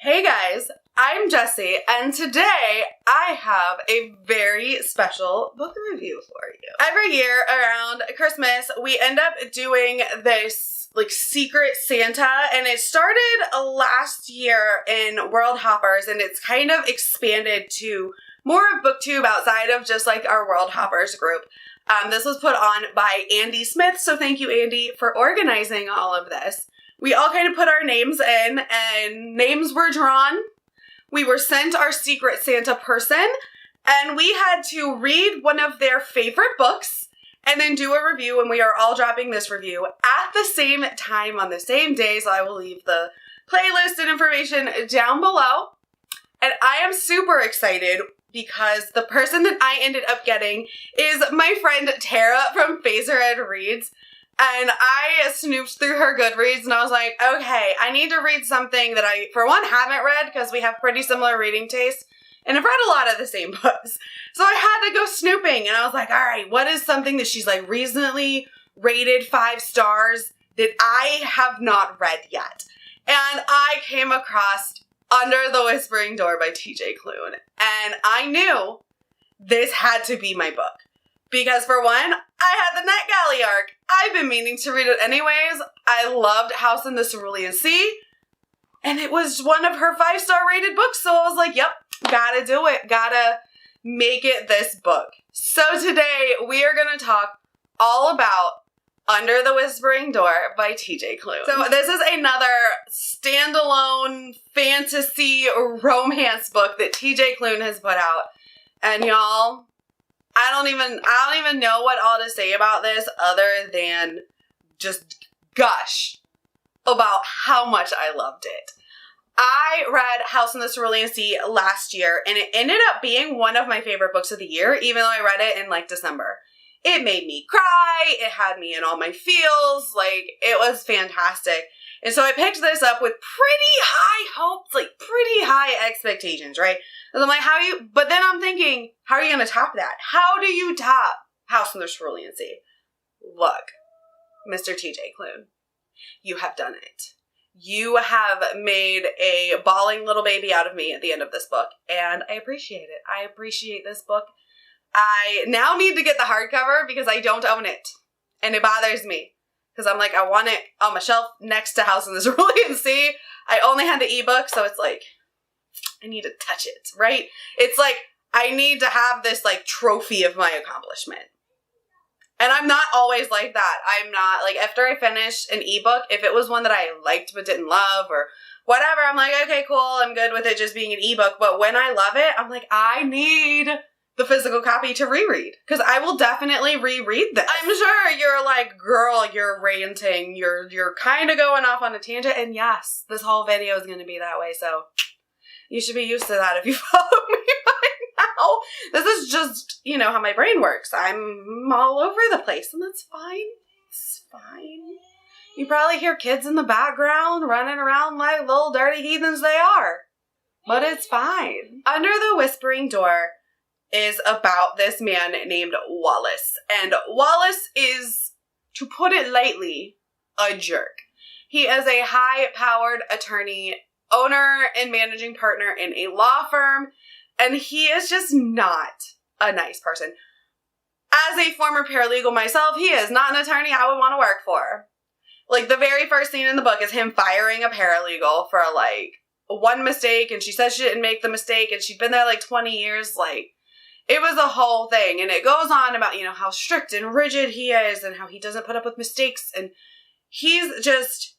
Hey guys, I'm Jessie, and today I have a very special book review for you. Every year around Christmas, we end up doing this secret Santa, and it started last year in World Hoppers, and it's kind of expanded to more of BookTube outside of just our World Hoppers group. This was put on by Andy Smith, so thank you, Andy, for organizing all of this. We all kind of put our names in, and names were drawn. We were sent our secret Santa person, and we had to read one of their favorite books and then do a review, and we are all dropping this review at the same time on the same day, so I will leave the playlist and information down below. And I am super excited because the person that I ended up getting is my friend Tara from Phaserhead Reads. And I snooped through her Goodreads and I was like, okay, I need to read something that I, for one, haven't read because we have pretty similar reading tastes. And I've read a lot of the same books. So I had to go snooping and I was like, all right, what is something that she's recently rated 5 stars that I have not read yet? And I came across Under the Whispering Door by TJ Klune. And I knew this had to be my book. Because for one, I had the NetGalley arc. I've been meaning to read it anyways. I loved House in the Cerulean Sea. And it was one of her 5-star rated books. So I was like, yep, gotta do it. Gotta make it this book. So today we are going to talk all about Under the Whispering Door by TJ Klune. So this is another standalone fantasy romance book that TJ Klune has put out. And y'all, I don't even know what all to say about this other than just gush about how much I loved it. I read House in the Cerulean Sea last year, and it ended up being one of my favorite books of the year, even though I read it in December. It made me cry, it had me in all my feels, it was fantastic. And so I picked this up with pretty high hopes, pretty high expectations, right? And I'm like, but then I'm thinking, how are you going to top that? How do you top House in the Cerulean Sea? Look, Mr. TJ Klune, you have done it. You have made a bawling little baby out of me at the end of this book, and I appreciate it. I appreciate this book. I now need to get the hardcover because I don't own it, and it bothers me. Because I'm I want it on my shelf next to House in the Cerulean Sea. I only had the ebook, so it's I need to touch it, right? It's I need to have this trophy of my accomplishment. And I'm not always like that. I'm not after I finish an ebook, if it was one that I liked but didn't love or whatever, I'm okay, cool, I'm good with it just being an ebook. But when I love it, I'm I need the physical copy to reread, because I will definitely reread this. I'm sure you're girl, you're ranting, you're kind of going off on a tangent, and yes, this whole video is going to be that way, so you should be used to that if you follow me by now. This is just, how my brain works. I'm all over the place, and that's fine. It's fine. You probably hear kids in the background running around like little dirty heathens they are, but it's fine. Under the Whispering Door is about this man named Wallace. And Wallace is, to put it lightly, a jerk. He is a high-powered attorney, owner and managing partner in a law firm, and he is just not a nice person. As a former paralegal myself, he is not an attorney I would want to work for. The very first scene in the book is him firing a paralegal for, one mistake, and she says she didn't make the mistake, and she'd been there, 20 years, it was a whole thing, and it goes on about, how strict and rigid he is and how he doesn't put up with mistakes, and he's just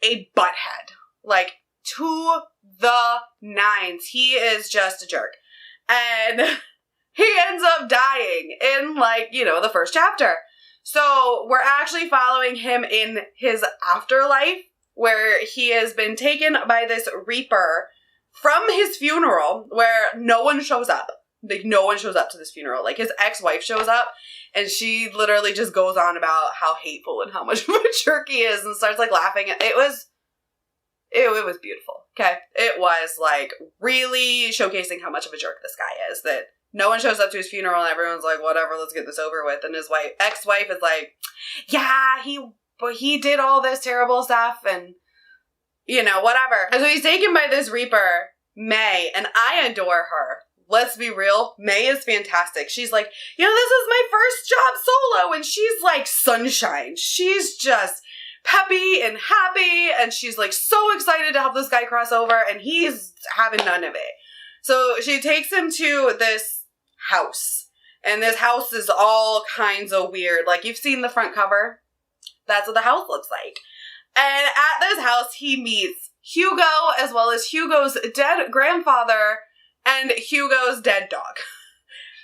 a butthead, to the nines. He is just a jerk, and he ends up dying in, the first chapter. So we're actually following him in his afterlife, where he has been taken by this reaper from his funeral, where no one shows up. No one shows up to this funeral. His ex-wife shows up, and she literally just goes on about how hateful and how much of a jerk he is, and starts, laughing. It was beautiful, okay? It was, really showcasing how much of a jerk this guy is, that no one shows up to his funeral, and everyone's whatever, let's get this over with. And his ex-wife is yeah, he did all this terrible stuff, and you know, whatever. And so he's taken by this Reaper, May, and I adore her. Let's be real, May is fantastic. She's like, you know, this is my first job solo, and she's like sunshine. She's just peppy and happy, and she's like so excited to help this guy cross over, and he's having none of it. So she takes him to this house, and this house is all kinds of weird. Like, you've seen the front cover? That's what the house looks like. And at this house, he meets Hugo, as well as Hugo's dead grandfather and Hugo's dead dog.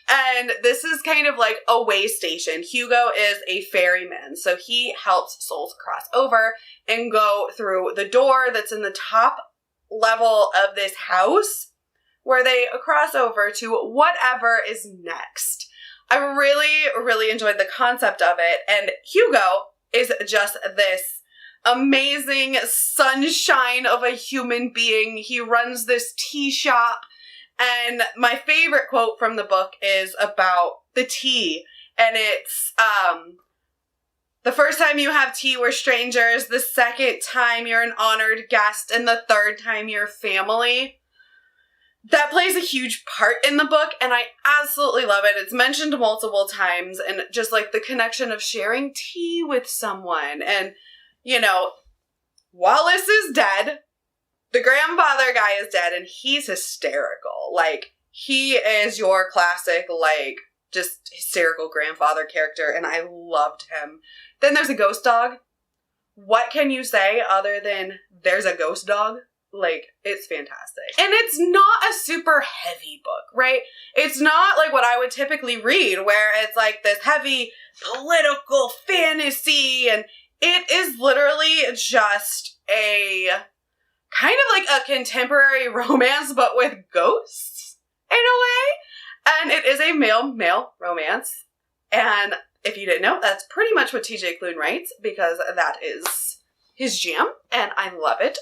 And this is kind of like a way station. Hugo is a ferryman, so he helps souls cross over and go through the door that's in the top level of this house, where they cross over to whatever is next. I really, really enjoyed the concept of it, and Hugo is just this amazing sunshine of a human being. He runs this tea shop. And my favorite quote from the book is about the tea. And it's, the first time you have tea, we're strangers. The second time, you're an honored guest. And the third time, you're family. That plays a huge part in the book, and I absolutely love it. It's mentioned multiple times, and just like the connection of sharing tea with someone. And, you know, Wallace is dead. The grandfather guy is dead, and he's hysterical. Like, he is your classic, like, just hysterical grandfather character, and I loved him. Then there's a ghost dog. What can you say other than there's a ghost dog? Like, it's fantastic. And it's not a super heavy book, right? It's not like what I would typically read, where it's like this heavy political fantasy, and it is literally just a kind of like a contemporary romance, but with ghosts, in a way. And it is a male-male romance. And if you didn't know, that's pretty much what TJ Klune writes, because that is his jam, and I love it.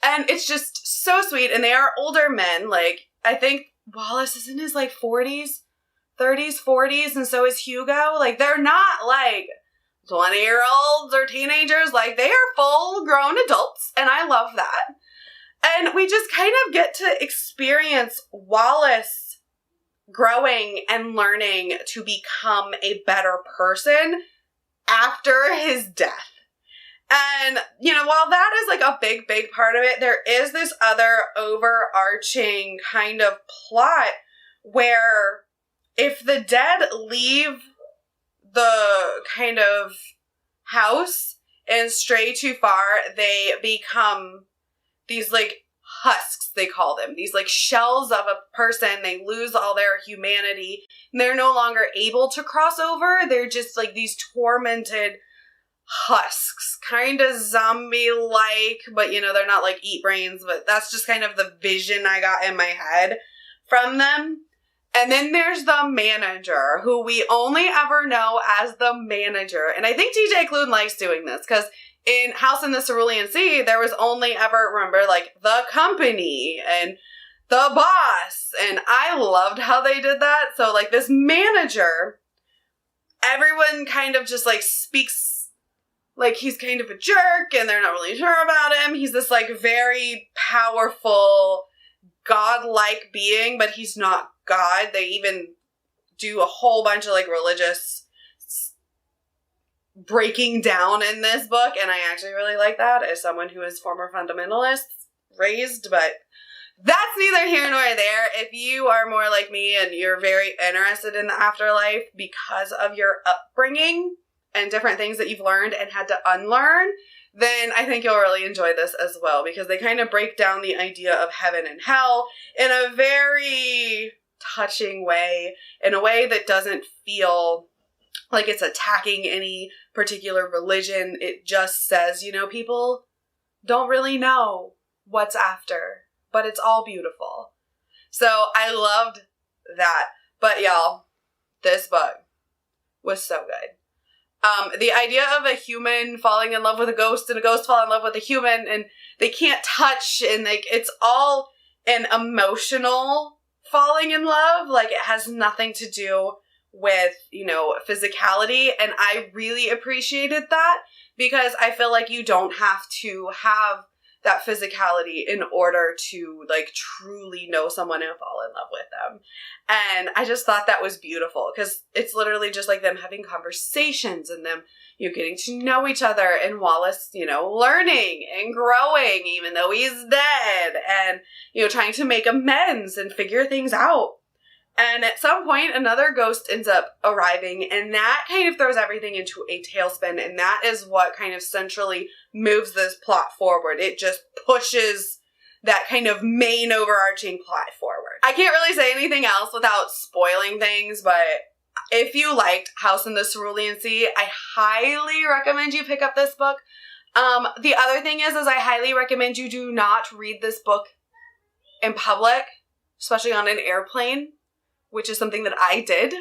And it's just so sweet, and they are older men. Like, I think Wallace is in his, like, 40s, 30s, 40s, and so is Hugo. Like, they're not, like, 20-year-olds or teenagers. Like, they are full-grown adults, and I love that. And we just kind of get to experience Wallace growing and learning to become a better person after his death. And, you know, while that is like a big, big part of it, there is this other overarching kind of plot where if the dead leave the kind of house and stray too far, they become these like husks, they call them. These like shells of a person. They lose all their humanity. And they're no longer able to cross over. They're just like these tormented husks, kind of zombie-like, but you know, they're not like eat brains, but that's just kind of the vision I got in my head from them. And then there's the manager, who we only ever know as the manager. And I think TJ Klune likes doing this, because in House in the Cerulean Sea, there was only ever, remember, like, the company and the boss. And I loved how they did that. So, like, this manager, everyone kind of just, like, speaks like he's kind of a jerk, and they're not really sure about him. He's this, like, very powerful, godlike being, but he's not God. They even do a whole bunch of, like, religious breaking down in this book, and I actually really like that as someone who is former fundamentalist raised, but that's neither here nor there. If you are more like me and you're very interested in the afterlife because of your upbringing and different things that you've learned and had to unlearn, then I think you'll really enjoy this as well, because they kind of break down the idea of heaven and hell in a very touching way, in a way that doesn't feel like it's attacking any particular religion. It just says, you know, people don't really know what's after, but it's all beautiful. So I loved that. But y'all, this book was so good. The idea of a human falling in love with a ghost and a ghost falling in love with a human, and they can't touch, and like it's all an emotional falling in love. Like, it has nothing to do with, you know, physicality. And I really appreciated that, because I feel like you don't have to have that physicality in order to like truly know someone and fall in love with them. And I just thought that was beautiful because it's literally just like them having conversations and them, you know, getting to know each other, and Wallace, you know, learning and growing even though he's dead, and, you know, trying to make amends and figure things out. And at some point, another ghost ends up arriving, and that kind of throws everything into a tailspin, and that is what kind of centrally moves this plot forward. It just pushes that kind of main overarching plot forward. I can't really say anything else without spoiling things, but if you liked House in the Cerulean Sea, I highly recommend you pick up this book. The other thing is I highly recommend you do not read this book in public, especially on an airplane, which is something that I did.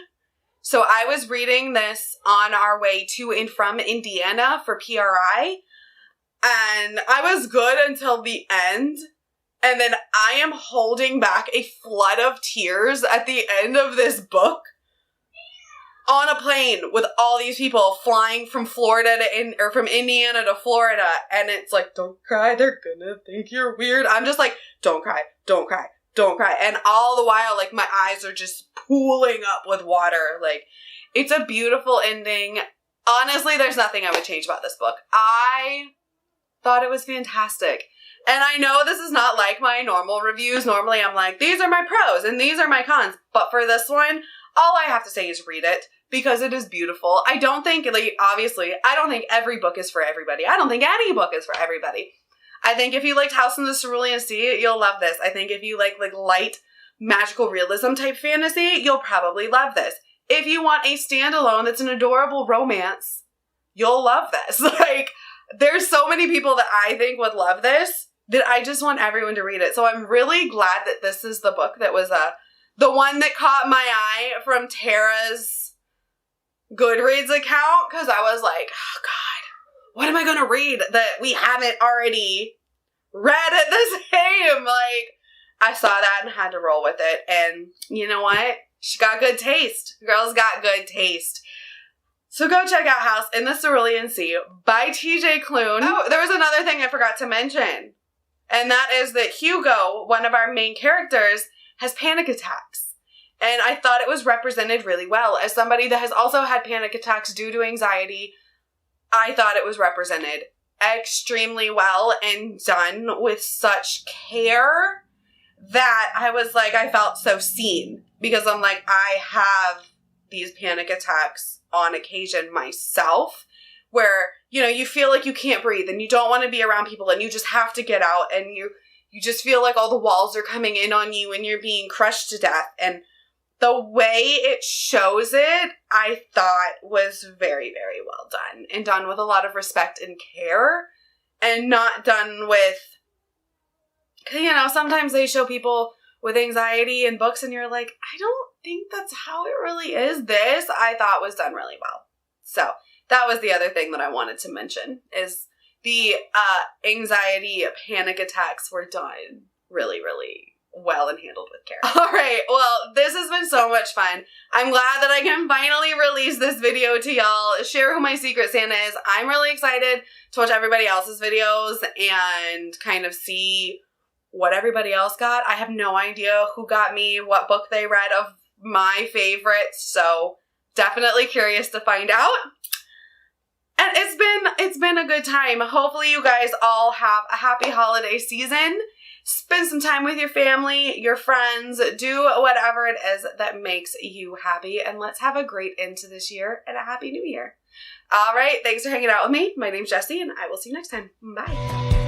So I was reading this on our way to and from Indiana for PRI, and I was good until the end. And then I am holding back a flood of tears at the end of this book on a plane with all these people flying from Florida to from Indiana to Florida. And it's like, don't cry, they're gonna think you're weird. I'm just like, don't cry, don't cry. Don't cry. And all the while, like, my eyes are just pooling up with water. Like, it's a beautiful ending. Honestly, there's nothing I would change about this book. I thought it was fantastic. And I know this is not like my normal reviews. Normally, I'm like, these are my pros and these are my cons. But for this one, all I have to say is read it because it is beautiful. I don't think, like, obviously, I don't think every book is for everybody. I don't think any book is for everybody. I think if you liked House in the Cerulean Sea, you'll love this. I think if you like light magical realism type fantasy, you'll probably love this. If you want a standalone that's an adorable romance, you'll love this. Like, there's so many people that I think would love this that I just want everyone to read it. So I'm really glad that this is the book that was the one that caught my eye from Tara's Goodreads account, because I was like, oh God, what am I going to read that we haven't already read at the same? Like, I saw that and had to roll with it. And you know what? She got good taste. Girl's got good taste. So go check out House in the Cerulean Sea by TJ Klune. Oh, there was another thing I forgot to mention. And that is that Hugo, one of our main characters, has panic attacks. And I thought it was represented really well. As somebody that has also had panic attacks due to anxiety, I thought it was represented extremely well and done with such care that I was like, I felt so seen, because I'm like, I have these panic attacks on occasion myself where, you know, you feel like you can't breathe and you don't want to be around people and you just have to get out, and you just feel like all the walls are coming in on you and you're being crushed to death. And the way it shows it, I thought was very, very well done, and done with a lot of respect and care, and not done with, you know, sometimes they show people with anxiety in books and you're like, I don't think that's how it really is. This, I thought, was done really well. So that was the other thing that I wanted to mention, is the anxiety panic attacks were done really, really well and handled with care. All right, well, this has been so much fun. I'm glad that I can finally release this video to y'all, share who my Secret Santa is. I'm really excited to watch everybody else's videos and kind of see what everybody else got. I have no idea who got me what book they read of my favorites, so definitely curious to find out. And it's been a good time. Hopefully you guys all have a happy holiday season. Spend some time with your family, your friends, do whatever it is that makes you happy, and let's have a great end to this year and a happy new year. All right, thanks for hanging out with me. My name's Jessie, and I will see you next time. Bye.